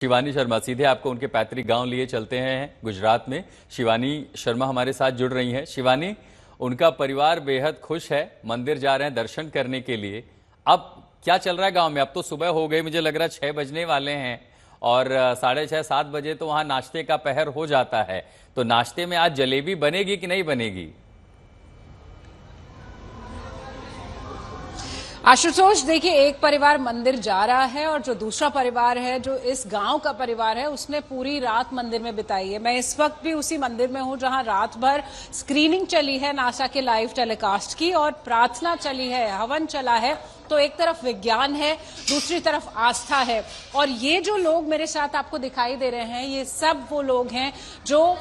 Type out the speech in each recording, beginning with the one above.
शिवानी शर्मा, सीधे आपको उनके पैतृक गांव लिए चलते हैं गुजरात में। शिवानी शर्मा हमारे साथ जुड़ रही हैं। शिवानी, उनका परिवार बेहद खुश है, मंदिर जा रहे हैं दर्शन करने के लिए। अब क्या चल रहा है गांव में? अब तो सुबह हो गई, मुझे लग रहा है 6 बजने वाले हैं और 6:30-7 बजे तो वहां नाश्ते का पहर हो जाता है। तो नाश्ते में आज जलेबी बनेगी कि नहीं बनेगी? आशुतोष, देखिए, एक परिवार मंदिर जा रहा है और जो दूसरा परिवार है, जो इस गांव का परिवार है, उसने पूरी रात मंदिर में बिताई है। मैं इस वक्त भी उसी मंदिर में हूं जहां रात भर स्क्रीनिंग चली है नासा के लाइव टेलीकास्ट की और प्रार्थना चली है, हवन चला है। तो एक तरफ विज्ञान है, दूसरी तरफ आस्था है। और ये जो लोग मेरे साथ आपको दिखाई दे रहे हैं, ये सब वो लोग हैं जो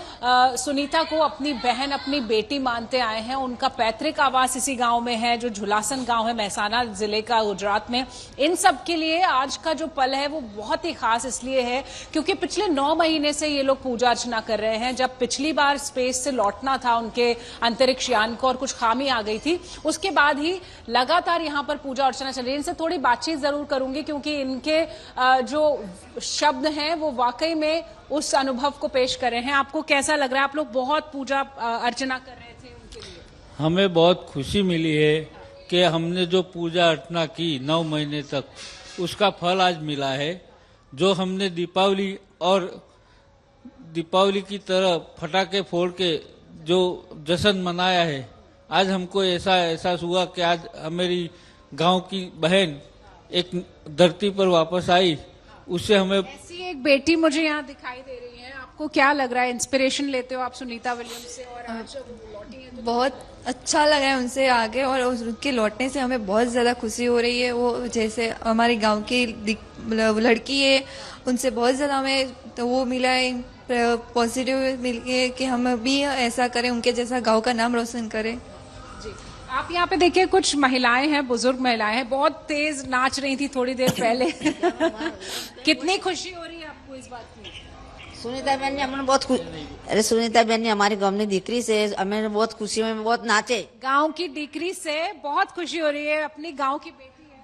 सुनीता को अपनी बहन, अपनी बेटी मानते आए हैं। उनका पैतृक आवास इसी गांव में है, जो झुलासन गांव है, महसाना जिले का, गुजरात में। इन सब के लिए आज का जो पल है वो बहुत ही खास इसलिए है क्योंकि पिछले 9 महीने से ये लोग पूजा अर्चना कर रहे हैं। जब पिछली बार स्पेस से लौटना था उनके अंतरिक्ष यान को और कुछ खामी आ गई थी, उसके बाद ही लगातार यहाँ पर पूजा अर्चना चल रही है। इनसे थोड़ी बातचीत जरूर करूंगी क्योंकि इनके जो शब्द हैं वो वाकई में उस अनुभव को पेश कर रहे हैं। आपको कैसा लग रहा है? आप लोग बहुत पूजा अर्चना कर रहे थे उनके लिए। हमें बहुत खुशी मिली है कि हमने जो पूजा अर्चना की 9 महीने तक, उसका फल आज मिला है। जो हमने दीपावली की तरह फटाके फोड़ के जो जश्न मनाया है, आज हमको ऐसा एहसास हुआ कि आज हमारी गांव की बहन एक धरती पर वापस आई। उससे हमें ऐसी एक बेटी मुझे यहाँ दिखाई दे रही है। आपको क्या लग रहा है? इंस्पिरेशन लेते हो आप सुनीता विलियम्स से और आज लौटी हैं तो बहुत अच्छा लगा है उनसे आगे, और उनके लौटने से हमें बहुत ज़्यादा खुशी हो रही है। वो जैसे हमारे गांव की लड़की है, उनसे बहुत ज़्यादा हमें तो वो मिला है, पॉजिटिव मिल के कि हम भी ऐसा करें, उनके जैसा गांव का नाम रोशन करें। जी, आप यहाँ पे देखिए, कुछ महिलाएं हैं, बुजुर्ग महिलाएं हैं, बहुत तेज नाच रही थी थोड़ी देर पहले। कितनी खुशी हो रही है आपको इस बात की? सुनीता बहन ने हमें बहुत अरे सुनीता बहन ने हमारी गांव में दीकरी से हमें बहुत खुशी में बहुत नाचे। गांव की दीकरी से बहुत खुशी हो रही है, अपनी गांव की बेटी है।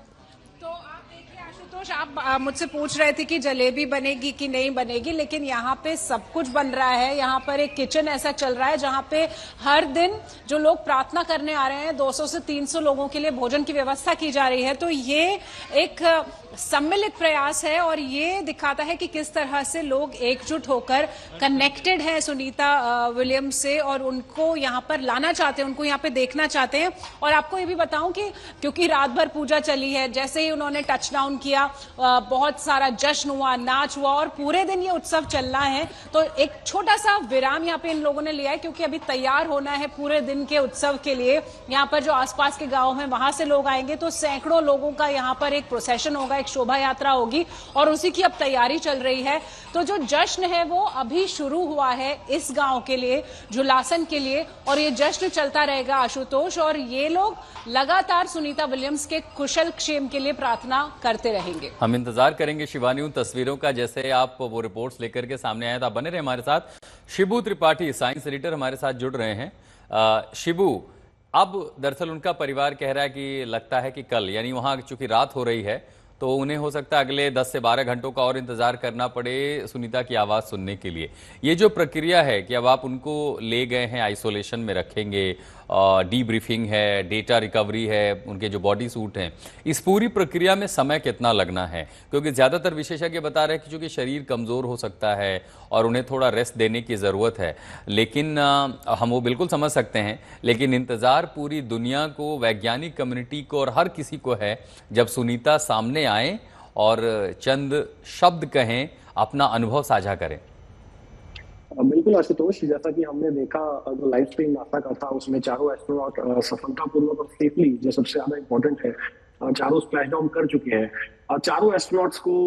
तो आप देखिए आशुतोष, आप मुझसे पूछ रहे थे कि जलेबी बनेगी कि नहीं बनेगी, लेकिन यहाँ पे सब कुछ बन रहा है। यहाँ पर एक किचन ऐसा चल रहा है जहाँ पे हर दिन जो लोग प्रार्थना करने आ रहे हैं, 200 से 300 लोगों के लिए भोजन की व्यवस्था की जा रही है। तो ये एक सम्मिलित प्रयास है और ये दिखाता है कि किस तरह से लोग एकजुट होकर कनेक्टेड है सुनीता विलियम्स से और उनको यहाँ पर लाना चाहते हैं, उनको यहाँ पे देखना चाहते हैं। और आपको ये भी बताऊं कि क्योंकि रात भर पूजा चली है, जैसे ही उन्होंने टच डाउन किया, बहुत सारा जश्न हुआ, नाच हुआ और पूरे दिन ये उत्सव चलना है। तो एक छोटा सा विराम यहाँ पे इन लोगों ने लिया है क्योंकि अभी तैयार होना है पूरे दिन के उत्सव के लिए। यहाँ पर जो आसपास के गाँव हैं वहां से लोग आएंगे, तो सैकड़ों लोगों का यहाँ पर एक प्रोसेशन होगा, शोभा यात्रा होगी और उसी की अब तैयारी चल रही है। तो जो जश्न है वो अभी शुरू हुआ है इस गांव के लिए, झुलासन के लिए, और ये जश्न चलता रहेगा आशुतोष। और ये लोग लगातार सुनीता विलियम्स के कुशल क्षेम के लिए प्रार्थना करते रहेंगे। हम इंतजार करेंगे शिवानी उन तस्वीरों का, जैसे आप वो रिपोर्ट्स लेकर के सामने आए। तो आप बने रहे हमारे साथ। शिबू त्रिपाठी, साइंस एडिटर, हमारे साथ जुड़ रहे हैं। शिबू, अब दरअसल उनका परिवार कह रहा है कि लगता है कि कल, यानी वहां चूंकि रात हो रही है, तो उन्हें हो सकता है अगले 10 से 12 घंटों का और इंतजार करना पड़े सुनीता की आवाज़ सुनने के लिए। ये जो प्रक्रिया है कि अब आप उनको ले गए हैं, आइसोलेशन में रखेंगे, डीब्रीफिंग है, डेटा रिकवरी है, उनके जो बॉडी सूट हैं, इस पूरी प्रक्रिया में समय कितना लगना है? क्योंकि ज़्यादातर विशेषज्ञ बता रहे हैं कि चूंकि शरीर कमज़ोर हो सकता है और उन्हें थोड़ा रेस्ट देने की ज़रूरत है, लेकिन हम वो बिल्कुल समझ सकते हैं। लेकिन इंतज़ार पूरी दुनिया को, वैज्ञानिक कम्युनिटी को और हर किसी को है जब सुनीता सामने आए और चंद शब्द कहें, अपना अनुभव साझा करें। बिल्कुल आशुतोष, जैसा कि हमने देखा जो लाइव स्ट्रीम नासा का था, उसमें चारों एस्ट्रोनॉट सफलतापूर्वक और सेफली, जो सबसे ज्यादा इम्पोर्टेंट है, चारों स्प्लैश डाउन कर चुके हैं। चारों एस्ट्रोनॉट्स को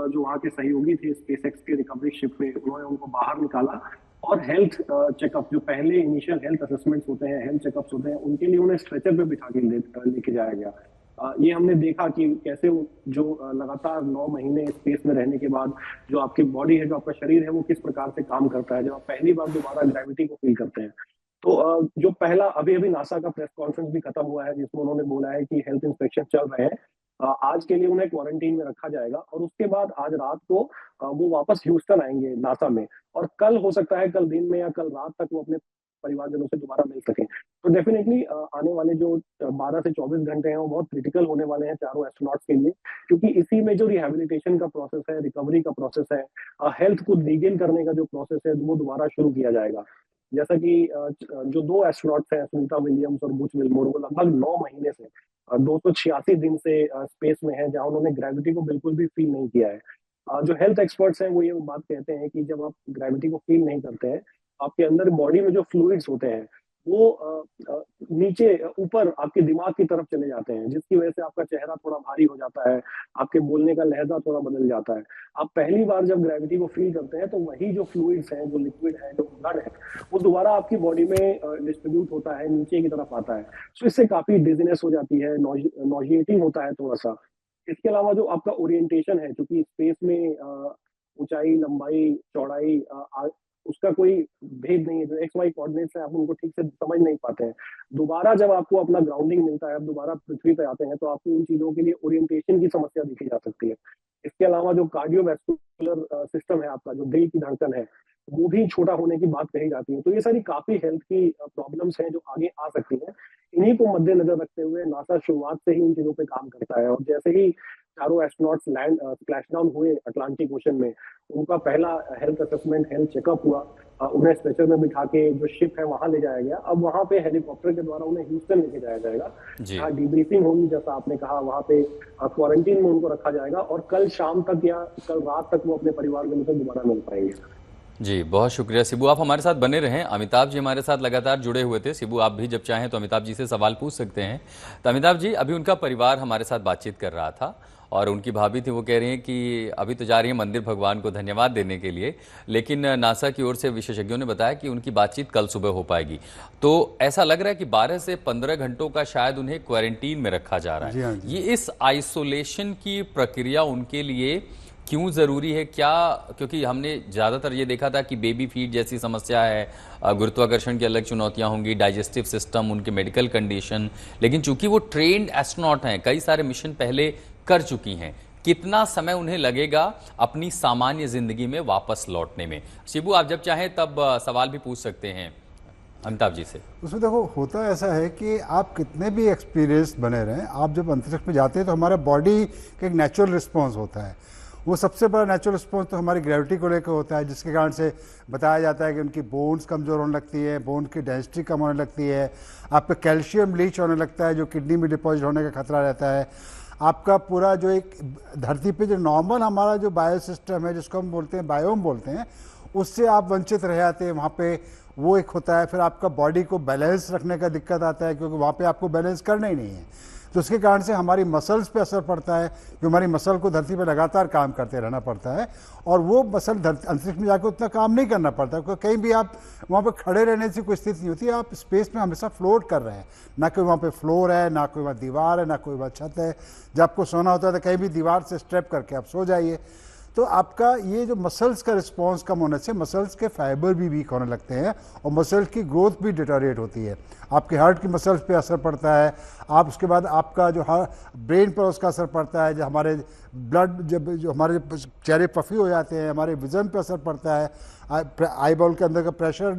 जो वहाँ के सहयोगी थे स्पेसएक्स के रिकवरी शिप में, उन्होंने उनको बाहर निकाला और हेल्थ चेकअप, जो पहले इनिशियल हेल्थ असेसमेंट्स होते हैं, हेल्थ चेकअप्स होते हैं, उनके लिए उन्हें स्ट्रेचर पे बिठा के लेके जाया गया। ये हमने देखा कि कैसे जो लगातार 9 महीने स्पेस में रहने के बाद जो आपकी बॉडी है, जो आपका शरीर है, वो किस प्रकार से काम करता है जब आप पहली बार दोबारा ग्रेविटी को फील करते हैं। तो जो पहला अभी नासा का प्रेस कॉन्फ्रेंस भी खत्म हुआ है जिसमें उन्होंने बोला है कि हेल्थ इंस्पेक्शन चल रहे हैं आज के लिए उन्हें क्वारंटीन में रखा जाएगा और उसके बाद आज रात को वो वापस ह्यूस्टन आएंगे नासा में, और कल हो सकता है कल दिन में या कल रात तक वो अपने परिवारजनों से दोबारा मिल सकें। तो डेफिनेटली आने वाले जो 12 से 24 घंटे हैं वो बहुत क्रिटिकल होने वाले हैं चारों एस्ट्रोनॉट्स के लिए, क्योंकि इसी में जो रिहैबिलिटेशन का प्रोसेस है, रिकवरी का प्रोसेस है, हेल्थ को रीगेन करने का जो प्रोसेस है वो दोबारा शुरू किया जाएगा। जैसा कि जो 2 एस्ट्रोनॉट्स हैं, सुनीता विलियम्स और बुच विल्मोर, वो लगभग 9 महीने से 286 दिन से स्पेस में है, जहां उन्होंने ग्रेविटी को बिल्कुल भी फील नहीं किया है। जो हेल्थ एक्सपर्ट्स हैं वो ये बात कहते हैं कि जब आप ग्रेविटी को फील नहीं करते हैं, आपके अंदर बॉडी में जो फ्लूइड्स होते हैं वो नीचे ऊपर आपके दिमाग की तरफ चले जाते हैं, जिसकी वजह से आपका चेहरा थोड़ा भारी हो जाता है, आपके बोलने का लहजा थोड़ा बदल जाता है। आप पहली बार जब ग्रेविटी को फील करते हैं तो वही जो फ्लूइड्स हैं, जो लिक्विड है, जो ब्लड है, वो दोबारा आपकी बॉडी में डिस्ट्रीब्यूट होता है, नीचे की तरफ आता है। तो इससे काफी डिजीनेस हो जाती है, नॉजिएटिंग होता है थोड़ा सा। इसके अलावा जो आपका ओरिएंटेशन है, क्योंकि स्पेस में ऊंचाई, लंबाई, चौड़ाई उसका कोई भेद नहीं है। जो एक्स वाई कोऑर्डिनेट्स है आप उनको ठीक से समझ नहीं पाते हैं। दोबारा जब आपको अपना ग्राउंडिंग मिलता है, आप दोबारा पृथ्वी पे आते हैं, तो आपको उन चीजों के लिए ओरिएंटेशन की समस्या देखी जा सकती है। इसके अलावा जो कार्डियोवैस्कुलर सिस्टम है आपका, जो दिल की धड़कन है, वो भी छोटा होने की बात कही जाती है। तो ये सारी काफी हेल्थ की प्रॉब्लम्स हैं जो आगे आ सकती हैं। इन्हीं को मद्देनजर रखते हुए नासा शुरुआत से ही इन चीजों पे काम करता है, और जैसे ही चारों एस्ट्रोनॉट्स लैंड स्प्लैश डाउन हुए अटलांटिक ओशन में, उनका पहला हेल्थ असेसमेंट, हेल्थ चेकअप हुआ, उन्हें स्ट्रेचर में बिठा के जो शिप है वहां ले जाया गया। अब वहां पे हेलीकॉप्टर के द्वारा उन्हें ह्यूस्टन लेके जाया जाएगा, जहाँ डीब्रीफिंग होगी, जैसा आपने कहा, वहां पे क्वारंटीन में उनको रखा जाएगा, और कल शाम तक या कल रात तक वो अपने परिवार के से दोबारा मिल पाएंगे। जी, बहुत शुक्रिया शिबू, आप हमारे साथ बने रहें। अमिताभ जी हमारे साथ लगातार जुड़े हुए थे। शिबू, आप भी जब चाहें तो अमिताभ जी से सवाल पूछ सकते हैं। तो अमिताभ जी, अभी उनका परिवार हमारे साथ बातचीत कर रहा था और उनकी भाभी थी, वो कह रही हैं कि अभी तो जा रही है मंदिर भगवान को धन्यवाद देने के लिए, लेकिन नासा की ओर से विशेषज्ञों ने बताया कि उनकी बातचीत कल सुबह हो पाएगी। तो ऐसा लग रहा है कि 12 से 15 घंटों का शायद उन्हें क्वारंटीन में रखा जा रहा है। ये इस आइसोलेशन की प्रक्रिया उनके लिए क्यों ज़रूरी है? क्या, क्योंकि हमने ज़्यादातर ये देखा था कि बेबी फीड जैसी समस्या है, गुरुत्वाकर्षण की अलग चुनौतियां होंगी, डाइजेस्टिव सिस्टम, उनके मेडिकल कंडीशन, लेकिन चूंकि वो ट्रेंड एस्ट्रोनॉट हैं, कई सारे मिशन पहले कर चुकी हैं, कितना समय उन्हें लगेगा अपनी सामान्य जिंदगी में वापस लौटने में? शिबू, आप जब चाहें तब सवाल भी पूछ सकते हैं अमिताभ जी से। उसमें देखो, होता ऐसा है कि आप कितने भी एक्सपीरियंस बने रहें, आप जब अंतरिक्ष में जाते हैं तो हमारा बॉडी का एक नेचुरल रिस्पॉन्स होता है। वो सबसे बड़ा नेचुरल रिस्पॉन्स तो हमारी ग्रेविटी को लेकर होता है, जिसके कारण से बताया जाता है कि उनकी बोन्स कमज़ोर होने लगती है, बोन की डेंसिटी कम होने लगती है, आपका कैल्शियम लीच होने लगता है, जो किडनी में डिपॉजिट होने का खतरा रहता है। आपका पूरा जो एक धरती पे जो नॉर्मल हमारा जो बायो सिस्टम है, जिसको हम बोलते हैं बायोम बोलते हैं, उससे आप वंचित रह जाते हैं वहाँ पे। वो एक होता है। फिर आपका बॉडी को बैलेंस रखने का दिक्कत आता है, क्योंकि वहाँ पे आपको बैलेंस करना ही नहीं है। तो उसके कारण से हमारी मसल्स पे असर पड़ता है, कि हमारी मसल को धरती पे लगातार काम करते रहना पड़ता है, और वो मसल अंतरिक्ष में जाकर उतना काम नहीं करना पड़ता, क्योंकि कहीं भी आप वहाँ पे खड़े रहने से कोई स्थिति नहीं होती। आप स्पेस में हमेशा फ्लोट कर रहे हैं, ना कोई वहाँ पे फ्लोर है, ना कोई वहाँ दीवार है, ना कोई वहाँ छत है। जब आपको सोना होता है तो कहीं भी दीवार से स्ट्रेप करके आप सो जाइए। तो आपका ये जो मसल्स का रिस्पांस कम होने से मसल्स के फाइबर भी वीक होने लगते हैं, और मसल्स की ग्रोथ भी डिटोरिएट होती है। आपके हार्ट की मसल्स पे असर पड़ता है। आप उसके बाद आपका जो ब्रेन पर उसका असर पड़ता है, जो हमारे ब्लड जो हमारे चेहरे पफी हो जाते हैं, हमारे विजन पे असर पड़ता है, आई बॉल के अंदर का प्रेशर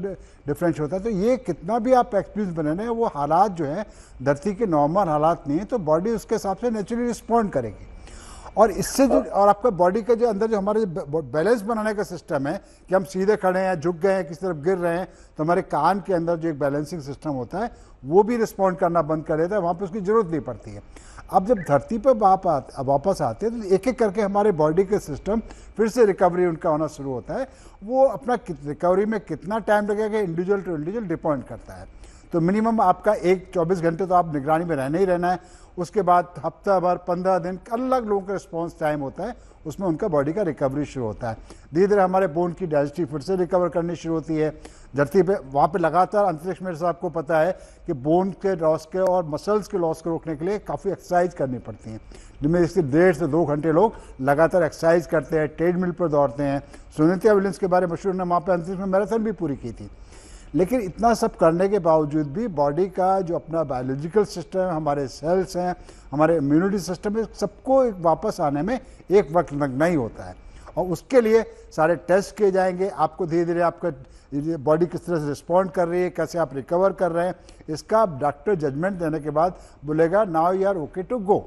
डिफरेंस होता है। तो ये कितना भी आप एक्सपीरियंस बने हैं, वो हालात जो हैं धरती के नॉर्मल हालात नहीं है, तो बॉडी उसके हिसाब से नेचुरली रिस्पॉन्ड करेगी। और इससे जो और आपका बॉडी का जो अंदर जो हमारे बैलेंस बनाने का सिस्टम है, कि हम सीधे खड़े हैं, झुक गए हैं, किसी तरफ गिर रहे हैं, तो हमारे कान के अंदर जो एक बैलेंसिंग सिस्टम होता है वो भी रिस्पॉन्ड करना बंद कर देता है, वहाँ पे उसकी ज़रूरत नहीं पड़ती है। अब जब धरती पर वापस आते हैं तो एक एक करके हमारे बॉडी के सिस्टम फिर से रिकवरी उनका होना शुरू होता है। वो अपना रिकवरी में कितना टाइम लगेगा, इंडिविजुअल टू इंडिविजुअल डिपेंड करता है। तो मिनिमम आपका 24 घंटे तो आप निगरानी में रहना ही रहना है। उसके बाद हफ्ता भर, 15 दिन, अलग लोगों का रिस्पॉन्स टाइम होता है, उसमें उनका बॉडी का रिकवरी शुरू होता है। धीरे धीरे हमारे बोन की डेंसिटी फिर से रिकवर करनी शुरू होती है। धरती पे वहाँ पे लगातार अंतरिक्ष में आपको पता है कि बोन के लॉस के और मसल्स के लॉस को रोकने के लिए काफ़ी एक्सरसाइज करनी पड़ती है, जिनमें इससे 1.5 से 2 घंटे लोग लगातार एक्सरसाइज करते हैं, ट्रेडमिल पर दौड़ते हैं। सुनीता विलियम्स के बारे में मशहूर ने वहाँ पर अंतरिक्ष में मैराथन भी पूरी की थी। लेकिन इतना सब करने के बावजूद भी बॉडी का जो अपना बायोलॉजिकल सिस्टम, हमारे सेल्स हैं, हमारे इम्यूनिटी सिस्टम है, सबको एक वापस आने में एक वक्त लगना ही होता है। और उसके लिए सारे टेस्ट किए जाएंगे, आपको धीरे धीरे आपका बॉडी किस तरह से रिस्पॉन्ड कर रही है, कैसे आप रिकवर कर रहे हैं, इसका डॉक्टर जजमेंट देने के बाद बोलेगा now you are okay to go.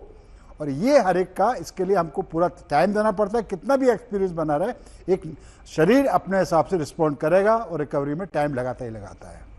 और ये हर एक का, इसके लिए हमको पूरा टाइम देना पड़ता है, कितना भी एक्सपीरियंस बना रहे, एक शरीर अपने हिसाब से रिस्पॉन्ड करेगा और रिकवरी में टाइम लगाता ही लगाता है।